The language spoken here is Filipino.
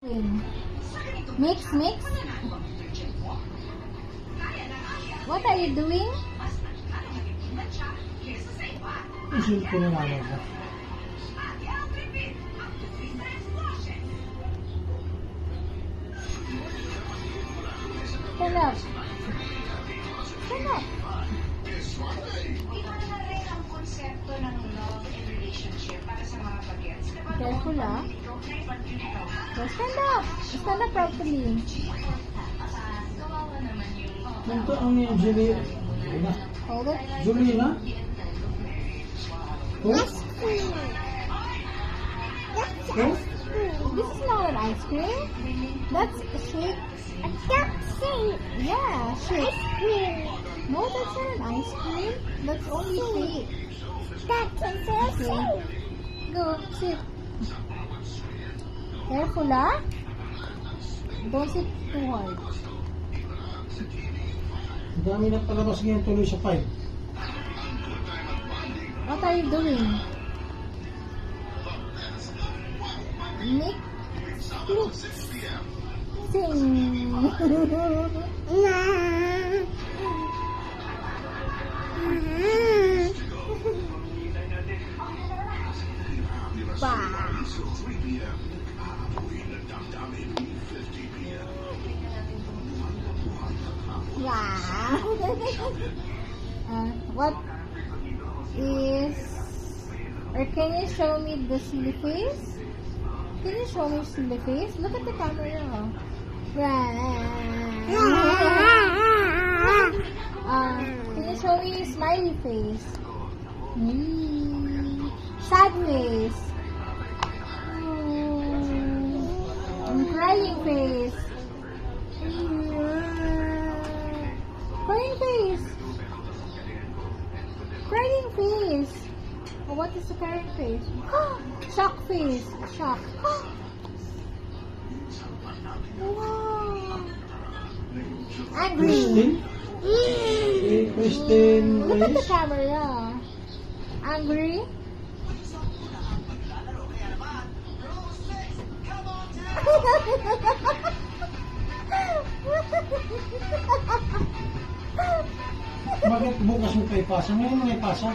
Mix, mix. What are you doing? Isil ko na naman siya. Stand up. Stand up. Iba na rin ang konsepto ng love and relationship para sa mga bagets. Careful, ah. So stand up. Stand up properly. Kawawa naman yung Ito ang yung Juliana. Hold it. Juliana? Oh? Yes. Oh? This is not an ice cream. That's a shake. That's shake. Yeah, shake. Ice cream. No, that's not an ice cream. That's only shake. That's a shake. Go, sit. Careful, ah. Don't sit too hard. Ang dami na palabas ngayon tuloy sa 5. What are you doing? Mix. Mix. Sing. Bah. Yeah. What is, or can you show me the silly face? Can you show me silly face? Look at the camera. Can you show me smiley face? Sad face. Crying face. Crying face. Crying face. Oh, what is the crying face? Shock face. Shock. Wow. Angry. Christine, Look at the please. camera. Angry. Bakit bukas mo pa ipasa? Ngayon mo ipasa?